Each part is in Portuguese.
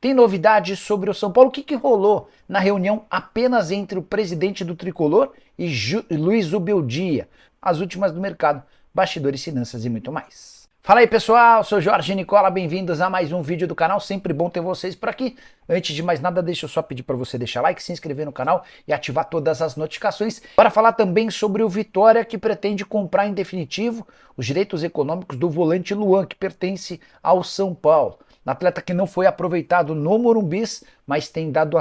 Tem novidades sobre o São Paulo? O que rolou na reunião apenas entre o presidente do Tricolor e Luiz Zubeldia? As últimas do mercado, bastidores, finanças e muito mais. Fala aí pessoal, sou Jorge Nicola, bem-vindos a mais um vídeo do canal, sempre bom ter vocês por aqui. Antes de mais nada, deixa eu só pedir para você deixar like, se inscrever no canal e ativar todas as notificações, para falar também sobre o Vitória, que pretende comprar em definitivo os direitos econômicos do volante Luan, que pertence ao São Paulo. Atleta que não foi aproveitado no Morumbis, mas tem dado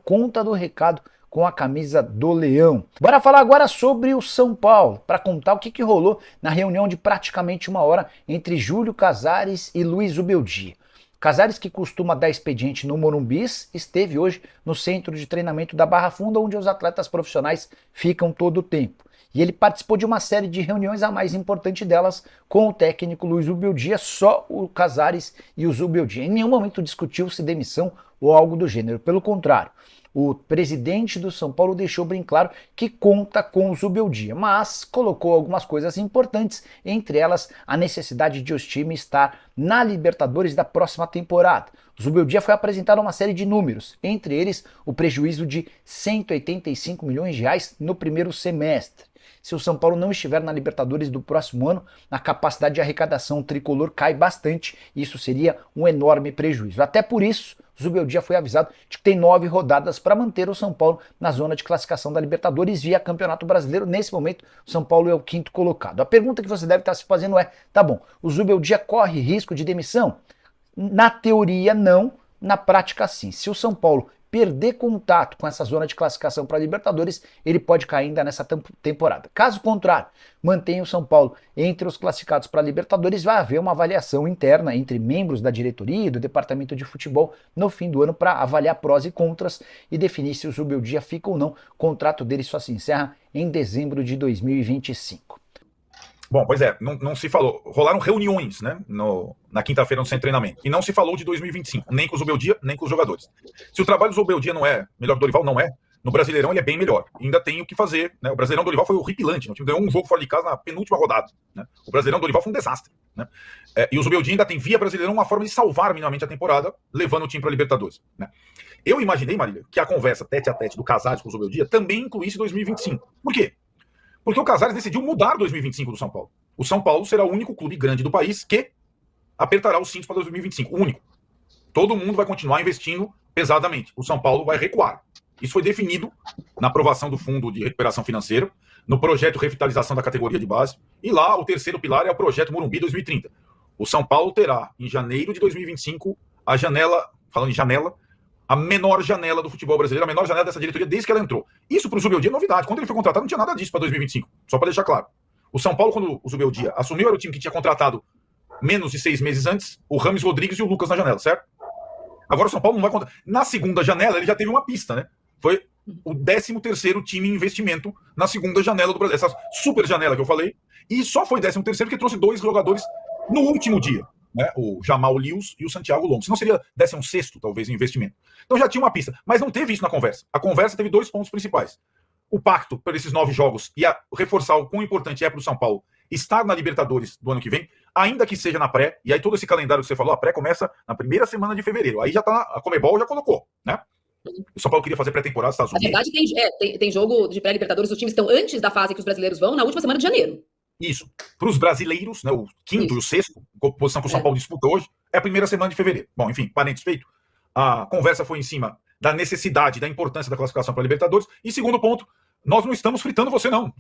conta do recado com a camisa do Leão. Bora falar agora sobre o São Paulo, para contar o que rolou na reunião de praticamente uma hora entre Júlio Casares e Luiz Zubeldia. Casares, que costuma dar expediente no Morumbis, esteve hoje no centro de treinamento da Barra Funda, onde os atletas profissionais ficam todo o tempo. E ele participou de uma série de reuniões, a mais importante delas com o técnico Luiz Zubeldia, só o Casares e o Zubeldia. Em nenhum momento discutiu-se demissão ou algo do gênero, pelo contrário. O presidente do São Paulo deixou bem claro que conta com o Zubeldia, mas colocou algumas coisas importantes, entre elas a necessidade de os times estar na Libertadores da próxima temporada. O Zubeldia foi apresentar uma série de números, entre eles o prejuízo de 185 milhões de reais no primeiro semestre. Se o São Paulo não estiver na Libertadores do próximo ano, a capacidade de arrecadação tricolor cai bastante e isso seria um enorme prejuízo. Até por isso, o Zubeldia foi avisado de que tem 9 rodadas para manter o São Paulo na zona de classificação da Libertadores via Campeonato Brasileiro. Nesse momento, o São Paulo é o 5º colocado. A pergunta que você deve estar se fazendo é, tá bom, o Zubeldia corre risco de demissão? Na teoria não, na prática sim. Se o São Paulo perder contato com essa zona de classificação para a Libertadores, ele pode cair ainda nessa temporada. Caso contrário, mantenha o São Paulo entre os classificados para a Libertadores, vai haver uma avaliação interna entre membros da diretoria e do departamento de futebol no fim do ano para avaliar prós e contras e definir se o Zubeldia fica ou não. O contrato dele só se encerra em dezembro de 2025. Bom, pois é, não se falou. Rolaram reuniões, né, na quinta-feira no centro de treinamento. E não se falou de 2025, nem com o Zubeldia, nem com os jogadores. Se o trabalho do Zubeldia não é melhor que o Dorival, não é. No Brasileirão ele é bem melhor. Ainda tem o que fazer, né? O Brasileirão do Dorival foi horripilante. Né? O time ganhou um jogo fora de casa na penúltima rodada. Né? O Brasileirão do Dorival foi um desastre. Né? E o Zubeldia ainda tem via Brasileirão uma forma de salvar minimamente a temporada, levando o time para a Libertadores. Né? Eu imaginei, Marília, que a conversa tete a tete do Casares com o Zubeldia também incluísse 2025. Por quê? Porque o Casares decidiu mudar 2025 do São Paulo. O São Paulo será o único clube grande do país que apertará os cintos para 2025. O único. Todo mundo vai continuar investindo pesadamente. O São Paulo vai recuar. Isso foi definido na aprovação do Fundo de Recuperação Financeira, no projeto de revitalização da categoria de base, e lá o terceiro pilar é o projeto Morumbi 2030. O São Paulo terá, em janeiro de 2025, a janela, falando em janela, a menor janela do futebol brasileiro, a menor janela dessa diretoria desde que ela entrou. Isso para o Zubeldia é novidade. Quando ele foi contratado, não tinha nada disso para 2025. Só para deixar claro. O São Paulo, quando o Zubeldia assumiu, era o time que tinha contratado menos de 6 meses antes o Rames Rodrigues e o Lucas na janela, certo? Agora o São Paulo não vai contratar. Na segunda janela, ele já teve uma pista, né? Foi o 13º time em investimento na segunda janela do Brasil. Essa super janela que eu falei. E só foi 13º porque trouxe 2 jogadores no último dia. Né, o Jamal Lewis e o Santiago Longo. Senão seria 16º, talvez, em investimento. Então já tinha uma pista. Mas não teve isso na conversa. A conversa teve 2 pontos principais. O pacto por esses 9 jogos e reforçar o quão importante é para o São Paulo estar na Libertadores do ano que vem, ainda que seja na pré, e aí todo esse calendário que você falou, a pré começa na primeira semana de fevereiro. Aí já tá, a Comebol já colocou, né? O São Paulo queria fazer pré-temporada nos Estados Unidos. Na verdade, tem jogo de pré-Libertadores, os times estão antes da fase que os brasileiros vão, na última semana de janeiro. Isso. Para os brasileiros, né, o 5º e o 6º, posição que o São Paulo disputa hoje, é a primeira semana de fevereiro. Bom, enfim, parênteses feito. A conversa foi em cima da necessidade, da importância da classificação para a Libertadores. E segundo ponto, nós não estamos fritando você, não.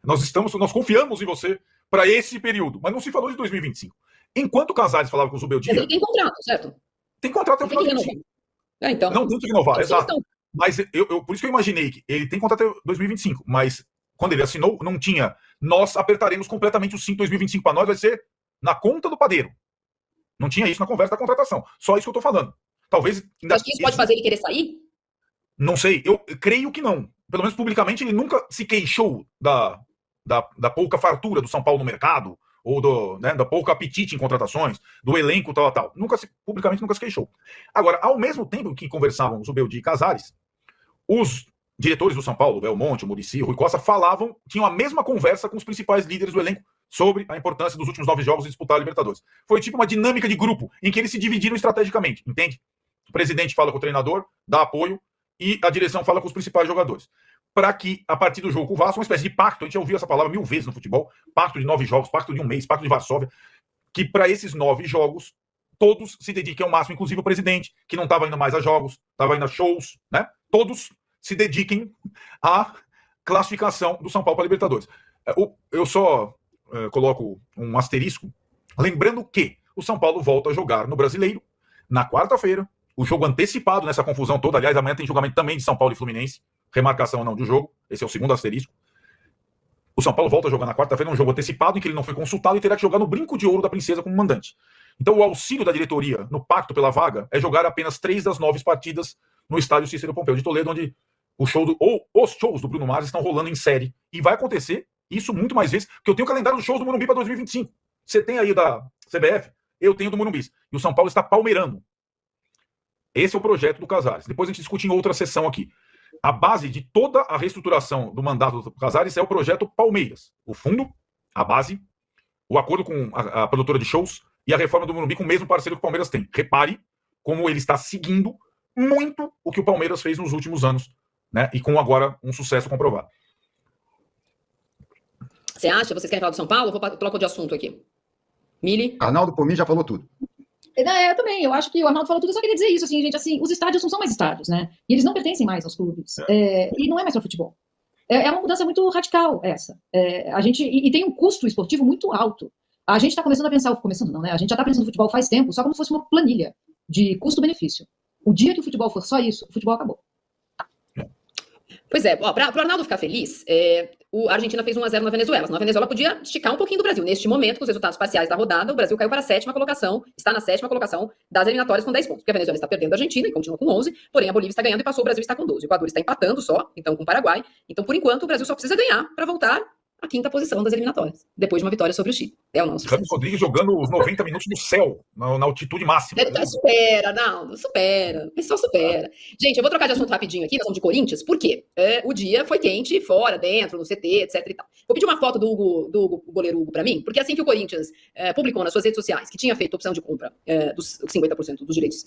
Nós confiamos em você para esse período, mas não se falou de 2025. Enquanto o Casares falava com o Zubeldia... Mas ele tem contrato, certo? Tem contrato até o final de 2025. Então, não tem que renovar, então, exato. Mas por isso que eu imaginei que ele tem contrato até 2025, mas quando ele assinou, não tinha. Nós apertaremos completamente o cinto 2025 para nós, vai ser na conta do padeiro. Não tinha isso na conversa da contratação. Só isso que eu tô falando. Talvez... Ainda acho que isso pode fazer ele querer sair? Não sei, eu creio que não. Pelo menos publicamente ele nunca se queixou da pouca fartura do São Paulo no mercado, ou da pouco apetite em contratações, do elenco tal. Publicamente nunca se queixou. Agora, ao mesmo tempo que conversavam o Zubeldia e Casares, os diretores do São Paulo, Belmonte, o Muricy, Rui Costa, tinham a mesma conversa com os principais líderes do elenco sobre a importância dos últimos 9 jogos de disputar a Libertadores. Foi tipo uma dinâmica de grupo, em que eles se dividiram estrategicamente, entende? O presidente fala com o treinador, dá apoio, e a direção fala com os principais jogadores. Para que, a partir do jogo com o Vasco, uma espécie de pacto, a gente já ouviu essa palavra 1000 vezes no futebol, pacto de 9 jogos, pacto de um mês, pacto de Varsóvia, que para esses 9 jogos, todos se dediquem ao máximo, inclusive o presidente, que não estava indo mais a jogos, estava indo a shows, né? Todos se dediquem à classificação do São Paulo para a Libertadores. Eu só coloco um asterisco, lembrando que o São Paulo volta a jogar no Brasileiro, na quarta-feira, o jogo antecipado nessa confusão toda. Aliás, amanhã tem julgamento também de São Paulo e Fluminense, remarcação ou não do jogo, esse é o segundo asterisco. O São Paulo volta a jogar na quarta-feira, um jogo antecipado em que ele não foi consultado e terá que jogar no brinco de ouro da princesa como mandante. Então o auxílio da diretoria no pacto pela vaga é jogar apenas 3 das 9 partidas no estádio Cícero Pompeu de Toledo, onde os shows do Bruno Mars estão rolando em série. E vai acontecer isso muito mais vezes, porque eu tenho o calendário dos shows do Morumbi para 2025. Você tem aí da CBF, eu tenho do Morumbi. E o São Paulo está palmeirando. Esse é o projeto do Casares. Depois a gente discute em outra sessão aqui. A base de toda a reestruturação do mandato do Casares é o projeto Palmeiras. O fundo, a base, o acordo com a produtora de shows e a reforma do Morumbi com o mesmo parceiro que o Palmeiras tem. Repare como ele está seguindo muito o que o Palmeiras fez nos últimos anos, né? E com agora um sucesso comprovado. Você acha? Vocês querem falar do São Paulo? Vou trocar de assunto aqui. Mili? Arnaldo, por mim, já falou tudo. Eu também, eu acho que o Arnaldo falou tudo, eu só queria dizer isso, assim, gente, assim, os estádios não são mais estádios, né? E eles não pertencem mais aos clubes. E não é mais para futebol. É uma mudança muito radical essa. A gente, e tem um custo esportivo muito alto. A gente está começando a pensar, começando não, né? A gente já está pensando no futebol faz tempo, só como se fosse uma planilha de custo-benefício. O dia que o futebol for só isso, o futebol acabou. Pois é, para o Arnaldo ficar feliz, a Argentina fez 1-0 na Venezuela. A Venezuela podia esticar um pouquinho do Brasil. Neste momento, com os resultados parciais da rodada, o Brasil caiu para a 7ª colocação, está na 7ª colocação das eliminatórias com 10 pontos. Porque a Venezuela está perdendo a Argentina e continua com 11, porém a Bolívia está ganhando e passou, o Brasil está com 12. O Equador está empatando só, então com o Paraguai. Então, por enquanto, o Brasil só precisa ganhar para voltar à 5ª posição das eliminatórias, depois de uma vitória sobre o Chile. É o nosso. Ramos Rodrigues jogando os 90 minutos no céu, na altitude máxima. Supera, Naldo, supera. Isso só supera. Gente, eu vou trocar de assunto rapidinho aqui, nós vamos de Corinthians, por quê? O dia foi quente, fora, dentro, no CT, etc e tal. Vou pedir uma foto do goleiro Hugo pra mim, porque assim que o Corinthians publicou nas suas redes sociais que tinha feito opção de compra dos 50% dos direitos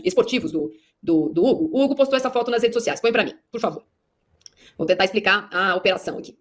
esportivos do Hugo, o Hugo postou essa foto nas redes sociais. Põe pra mim, por favor. Vou tentar explicar a operação aqui.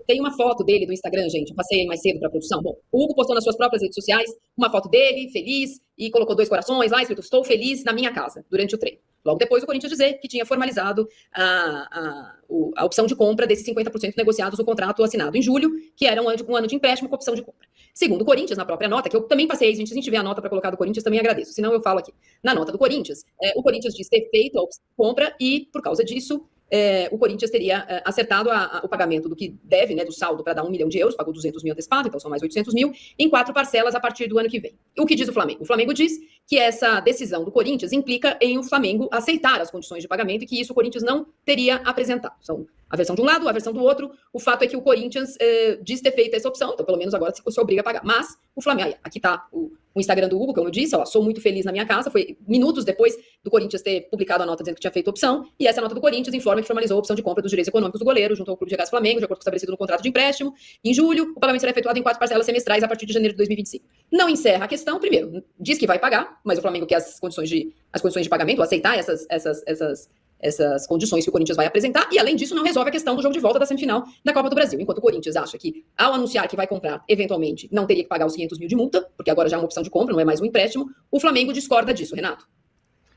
Tem uma foto dele do Instagram, gente. Eu passei mais cedo para a produção. Bom, o Hugo postou nas suas próprias redes sociais uma foto dele, feliz, e colocou 2 corações lá, escrito: estou feliz na minha casa, durante o treino. Logo depois, o Corinthians dizer que tinha formalizado a opção de compra desses 50% negociados no contrato assinado em julho, que era um ano de empréstimo com opção de compra. Segundo o Corinthians, na própria nota, que eu também passei, gente, se a gente tiver a nota para colocar do Corinthians, também agradeço, senão eu falo aqui. Na nota do Corinthians, o Corinthians diz ter feito a opção de compra e, por causa disso, o Corinthians teria acertado o pagamento do que deve, né, do saldo, para dar 1 milhão de euros, pagou 200 mil antecipado, então são mais 800 mil, em 4 parcelas a partir do ano que vem. O que diz o Flamengo? O Flamengo diz que essa decisão do Corinthians implica em o Flamengo aceitar as condições de pagamento e que isso o Corinthians não teria apresentado. São a versão de um lado, a versão do outro. O fato é que o Corinthians diz ter feito essa opção, então pelo menos agora se obriga a pagar. Mas o Flamengo, aqui está o Instagram do Hugo, como eu disse, ó, sou muito feliz na minha casa, foi minutos depois do Corinthians ter publicado a nota dizendo que tinha feito opção, e essa nota do Corinthians informa que formalizou a opção de compra dos direitos econômicos do goleiro junto ao Clube de Regatas Flamengo, de acordo com o estabelecido no contrato de empréstimo. Em julho, o pagamento será efetuado em 4 parcelas semestrais a partir de janeiro de 2025. Não encerra a questão, primeiro, diz que vai pagar, mas o Flamengo quer as condições de pagamento, aceitar essas condições que o Corinthians vai apresentar, e além disso não resolve a questão do jogo de volta da semifinal da Copa do Brasil, enquanto o Corinthians acha que, ao anunciar que vai comprar, eventualmente, não teria que pagar os 500 mil de multa, porque agora já é uma opção de compra, não é mais um empréstimo, o Flamengo discorda disso, Renato.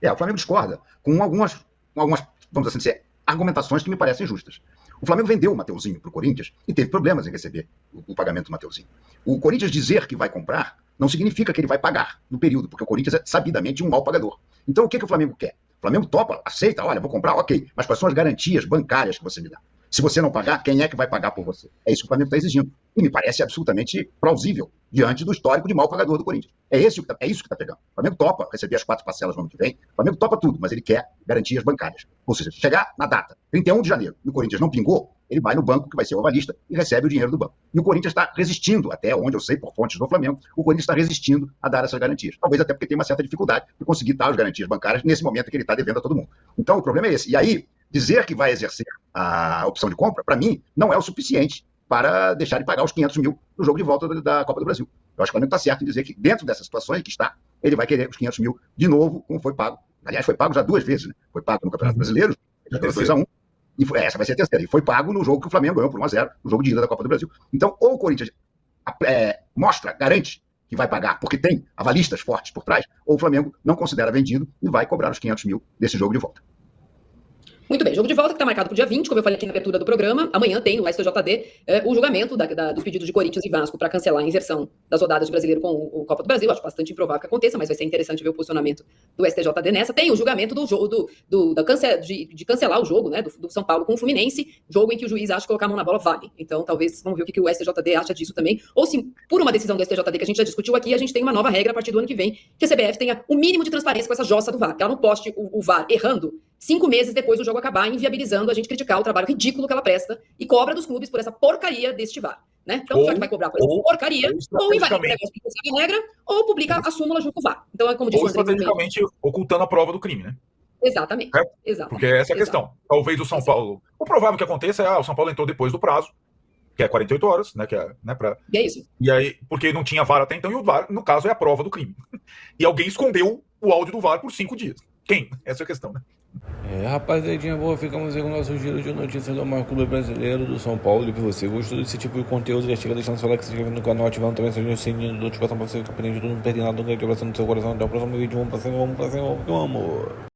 O Flamengo discorda com algumas, vamos assim dizer, argumentações que me parecem justas. O Flamengo vendeu o Mateuzinho para o Corinthians e teve problemas em receber o pagamento do Mateuzinho. O Corinthians dizer que vai comprar não significa que ele vai pagar no período, porque o Corinthians é sabidamente um mau pagador. Então o que o Flamengo quer? O Flamengo topa, aceita, olha, vou comprar, ok, mas quais são as garantias bancárias que você me dá? Se você não pagar, quem é que vai pagar por você? É isso que o Flamengo está exigindo. E me parece absolutamente plausível diante do histórico de mau pagador do Corinthians. É isso que está pegando. O Flamengo topa receber as 4 parcelas no ano que vem. O Flamengo topa tudo, mas ele quer garantias bancárias. Ou seja, chegar na data, 31 de janeiro, e o Corinthians não pingou, ele vai no banco, que vai ser o avalista, e recebe o dinheiro do banco. E o Corinthians está resistindo, até onde eu sei, por fontes do Flamengo, o Corinthians está resistindo a dar essas garantias. Talvez até porque tem uma certa dificuldade de conseguir dar as garantias bancárias nesse momento que ele está devendo a todo mundo. Então, o problema é esse. E aí, dizer que vai exercer a opção de compra, para mim, não é o suficiente para deixar de pagar os 500 mil no jogo de volta da Copa do Brasil. Eu acho que o Flamengo está certo em dizer que, dentro dessas situações que está, ele vai querer os 500 mil de novo, como foi pago. Aliás, foi pago já 2 vezes, né? Foi pago no Campeonato Brasileiro, já deu 2-1, e essa vai ser a terceira. E foi pago no jogo que o Flamengo ganhou por 1-0, no jogo de ida da Copa do Brasil. Então, ou o Corinthians garante que vai pagar, porque tem avalistas fortes por trás, ou o Flamengo não considera vendido e vai cobrar os 500 mil desse jogo de volta. Muito bem, jogo de volta que está marcado para o dia 20, como eu falei aqui na abertura do programa. Amanhã tem no STJD o julgamento dos pedidos de Corinthians e Vasco para cancelar a inversão das rodadas de Brasileiro com o Copa do Brasil. Acho bastante improvável que aconteça, mas vai ser interessante ver o posicionamento do STJD nessa. Tem o julgamento do jogo de cancelar o jogo, né, do São Paulo com o Fluminense, jogo em que o juiz acha que colocar a mão na bola vale. Então, talvez, vamos ver o que o STJD acha disso também. Ou se, por uma decisão do STJD que a gente já discutiu aqui, a gente tem uma nova regra a partir do ano que vem, que a CBF tenha o mínimo de transparência com essa jossa do VAR, que ela não poste o VAR errando 5 meses depois do jogo acabar, inviabilizando a gente criticar o trabalho ridículo que ela presta e cobra dos clubes por essa porcaria deste VAR, né? Então, já que vai cobrar por essa porcaria, ou invalida o negócio que consegue a regra, ou publica a súmula junto com o VAR. Então, é como disse o André. Estrategicamente ocultando a prova do crime, né? Exatamente. Exatamente. Porque essa é a questão. Talvez o São Paulo... O provável que aconteça é o São Paulo entrou depois do prazo, que é 48 horas, né? E é isso. E aí, porque não tinha VAR até então, e o VAR, no caso, é a prova do crime. E alguém escondeu o áudio do VAR por 5 dias. Quem? Essa é a questão, né? Rapaziadinha boa, ficamos aí com o nosso giro de notícias do maior clube brasileiro do São Paulo. E se você gostou desse tipo de conteúdo, já chega deixando seu like, se inscrevendo no canal, ativando também o sininho de notificação para você ficar pendente de tudo, não perder nada. Um grande abraço no seu coração, até o próximo vídeo. Vamos pra cima, vamos, meu amor.